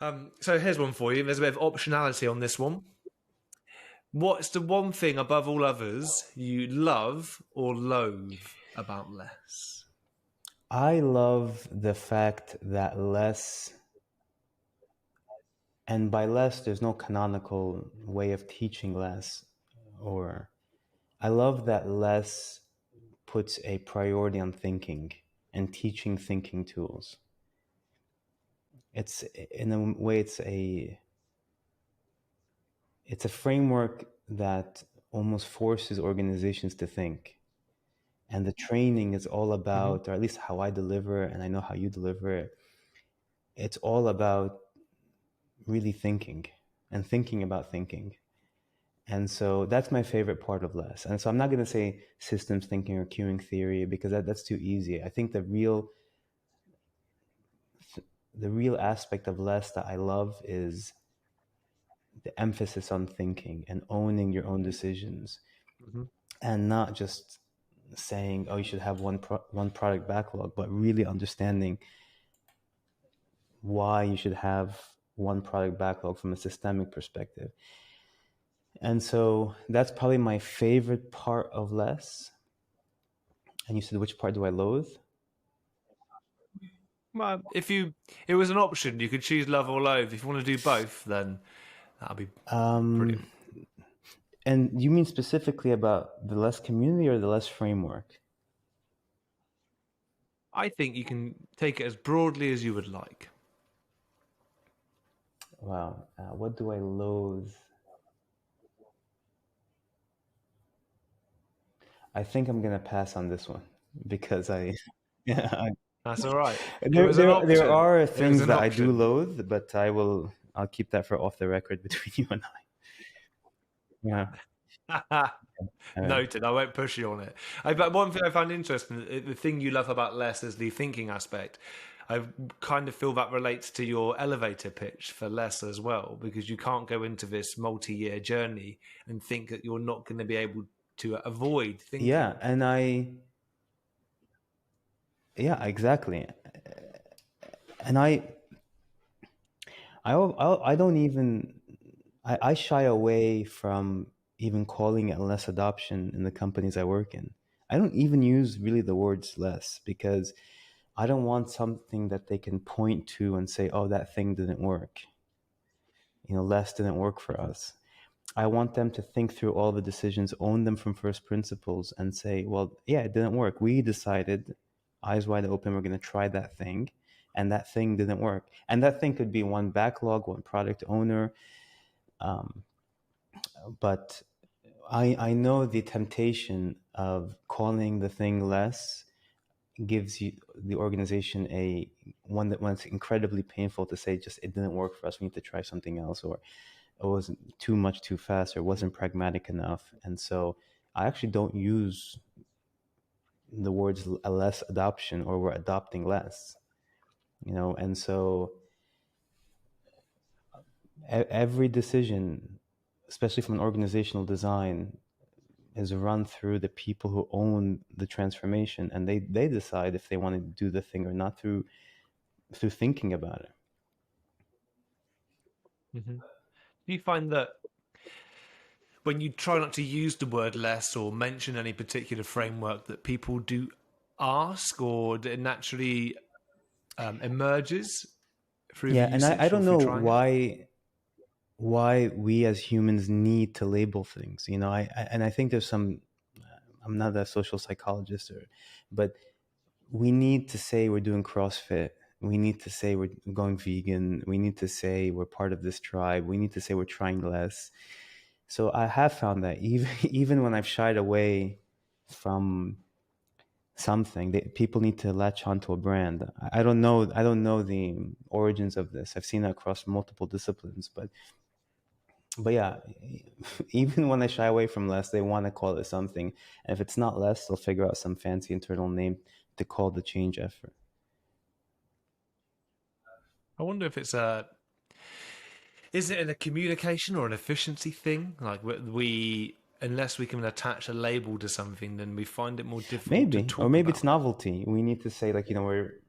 So here's one for you. There's a bit of optionality on this one. What's the one thing above all others you love or loathe about less? I love the fact that less, and by less, there's no canonical way of teaching less, or I love that less puts a priority on thinking and teaching thinking tools. It's in a way, it's a framework that almost forces organizations to think. And the training is all Mm-hmm. about, or at least how I deliver, and I know how you deliver it. It's all about really thinking and thinking about thinking. And so that's my favorite part of less. And so I'm not going to say systems thinking or queuing theory because that's too easy. I think the real aspect of less that I love is the emphasis on thinking and owning your own decisions, Mm-hmm. and not just saying, oh, you should have one product backlog, but really understanding why you should have one product backlog from a systemic perspective. And so that's probably my favorite part of less. And you said, which part do I loathe? Well, if it was an option, you could choose love or loathe. If you want to do both, then that'd be Um, brilliant. and you mean specifically about the less community or the less framework? I think you can take it as broadly as you would like. Wow. What do I loathe? I think I'm gonna pass on this one because yeah, That's all right. It there, was an there option. are It was things an that I do option. loathe, but I'll keep that for off the record between you and I. Yeah. Noted. I won't push you on it. But one thing I found interesting, the thing you love about less is the thinking aspect. I kind of feel that relates to your elevator pitch for less as well, because you can't go into this multi-year journey and think that you're not going to be able to avoid Yeah, thinking. and yeah, exactly. And I don't even, I shy away from even calling it less adoption in the companies I work in. I don't even use really the words less because I don't want something that they can point to and say, oh, that thing didn't work. Less didn't work for Mhm. us. I want them to think through all the decisions, own them from first principles, and say, well, yeah, it didn't work. We decided, eyes wide open, we're going to try that thing, and that thing didn't work. And that thing could be one backlog, one product owner. Um, but I know the temptation of calling the thing less gives you the organization a one that when it's incredibly painful to say just it didn't work for us, we need to try something else, or it wasn't too much too fast, or wasn't pragmatic enough. And so I actually don't use the words a less adoption or we're adopting less, and so every decision, especially from an organizational design, is run through the people who own the transformation, and they decide if they want to do the thing or not through thinking about it. Mhm. Do you find that when you try not to use the word less or mention any particular framework, that people do ask, or that it naturally emerges through the Yeah, and I usage or don't through know trying it? why we as humans need to label things. And I think there's some. I'm not a social psychologist, but we need to say we're doing CrossFit. We need to say we're going vegan. We need to say we're part of this tribe. We need to say we're trying less. So I have found that even even when I've shied away from something, people need to latch onto a brand. I don't know the origins of this. I've seen it across multiple disciplines, but yeah, even when I shy away from less, they want to call it something. And if it's not less, they'll figure out some fancy internal name to call the change effort. I wonder if it's a is it a communication or an efficiency thing? Like we unless we can attach a label to something, then we find it more difficult to Maybe, or talk maybe it's about. novelty. We need to say like, we're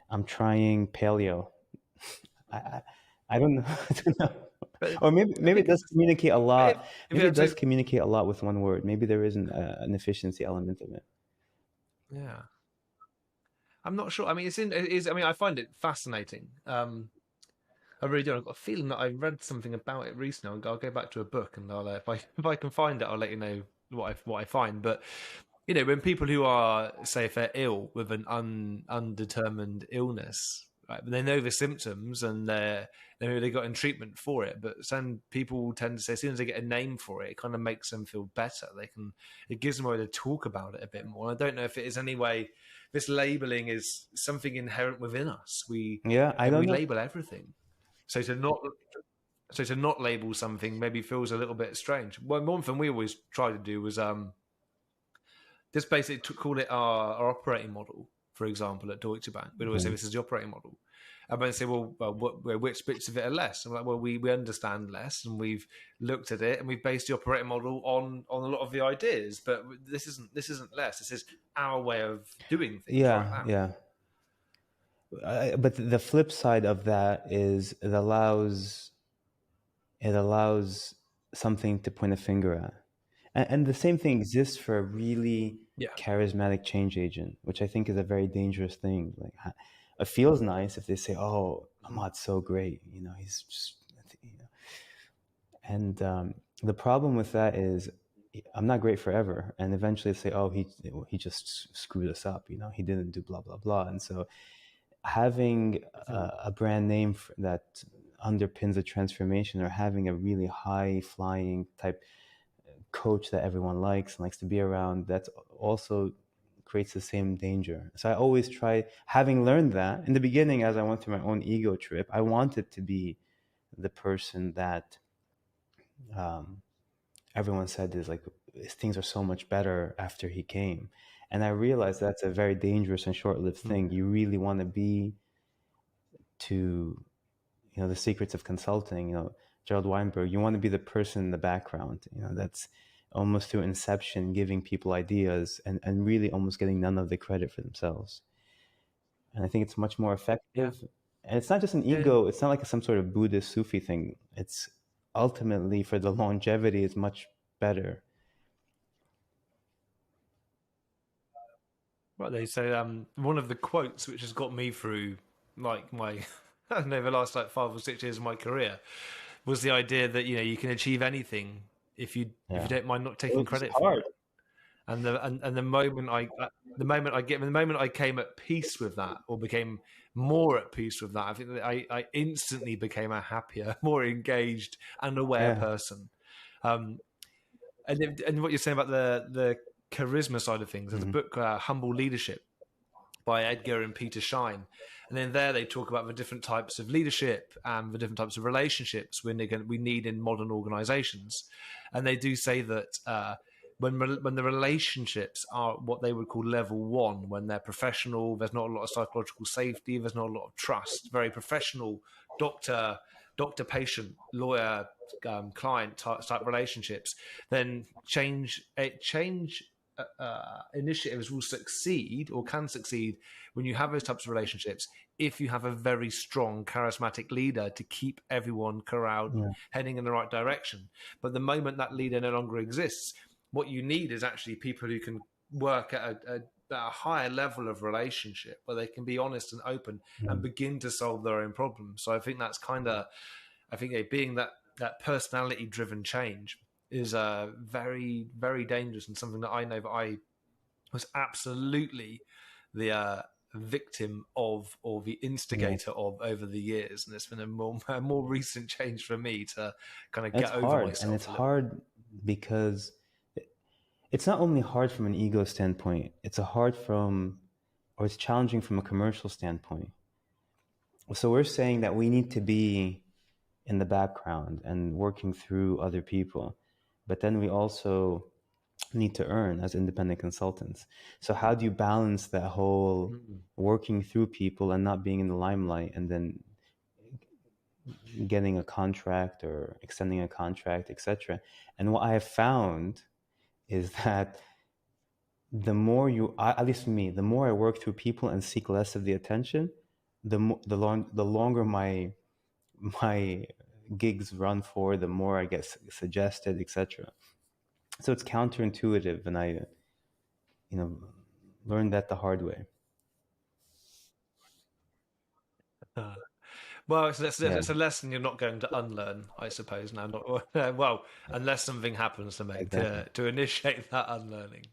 I'm trying paleo. I, I, I don't know. I don't know. But Or I maybe it think does communicate a lot. if you Maybe it have does to, communicate a lot with one word. Maybe there isn't an efficiency element of it. yeah, I'm not sure. I mean, it is. I mean, I find it fascinating. I really do. I've got a feeling that I read something about it recently. I'll go back to a book, and I'll if I can find it, I'll let you know what I find. But when people who are, say, if they're ill with an undetermined illness, right, they know the symptoms and they got in treatment for it. But some people tend to say as soon as they get a name for it, it kind of makes them feel better. It gives them a way to talk about it a bit more. And I don't know if it is any way. This labeling is something inherent within us. Yeah, I don't We know. label everything. So to not label something maybe feels a little bit strange. Well, one thing we always try to do was just basically to call it our operating model. For example, at Deutsche Bank, we'd always say Mhm. this is the operating model, and then say, which bits of it are less? I'm like, well, we understand less, and we've looked at it, and we've based the operating model on a lot of the ideas. But this isn't less. This is our way of doing things right Yeah, now. yeah. But the flip side of that is it allows something to point a finger at. And the same thing exists for a really Yeah. charismatic change agent, which I think is a very dangerous thing. Like, it feels nice if they say, "Oh, Ahmad's so great," he's just, you know. And the problem with that is, I'm not great forever, and eventually they say, "Oh, he just screwed us up," he didn't do blah blah blah, and so having I think a brand name that underpins a transformation, or having a really high flying type coach that everyone likes and likes to be around, that also creates the same danger. So I always try, having learned that in the beginning, as I went through my own ego trip, I wanted to be the person that um, everyone said is like, things are so much better after he came. And I realized that's a very dangerous and short-lived thing. You really want to be to, the secrets of consulting, Gerald Weinberg, you want to be the person in the background, that's almost through inception, giving people ideas, and really almost getting none of the credit for themselves. And I think it's much more yeah, effective. And it's not just an yeah. ego. It's not like some sort of Buddhist Sufi thing. It's ultimately, for the longevity, is much better. Right, they say one of the quotes which has got me through like my I don't know the last like 5 or 6 years of my career was the idea that you can achieve anything if you Yeah. don't mind not taking It's credit for hard. it. And the moment I came at peace with that, or became more at peace with that, I think that I instantly became a happier, more engaged and aware Yeah. person. Um, and what you're saying about the charisma side of things, there's a Mhm. book, Humble Leadership, by Edgar and Peter Shine. And then there they talk about the different types of leadership and the different types of relationships we need in modern organizations. And they do say that when the relationships are what they would call level one, when they're professional, there's not a lot of psychological safety, there's not a lot of trust, very professional doctor, doctor patient, lawyer, client type relationships, then change initiatives will succeed or can succeed when you have those types of relationships, if you have a very strong charismatic leader to keep everyone corralled and Yeah. heading in the right direction. But the moment that leader no longer exists, what you need is actually people who can work at a higher level of relationship where they can be honest and open and Mm. begin to solve their own problems. So I think that's kind of, I think being that personality driven change is very, very dangerous, and something that I know that I was absolutely the victim of, or the Yeah. instigator of, over the years. And it's been a more recent change for me to kind of It's get over hard, and it's myself a little bit. hard because it's not only hard from an ego standpoint, it's challenging from a commercial standpoint. So we're saying that we need to be in the background and working through other people, but then we also need to earn as independent consultants. So how do you balance that whole Mm. working through people and not being in the limelight, and then getting a contract or extending a contract, etc.? And what I have found is that the more at least for me, the more I work through people and seek less of the attention, the longer my gigs run for, the more I get suggested, etc. So it's counterintuitive, and I, learned that the hard way. Uh, well, Yeah, it's a lesson you're not going to unlearn, I suppose. Now, not well, unless something happens to make exactly. to initiate that unlearning.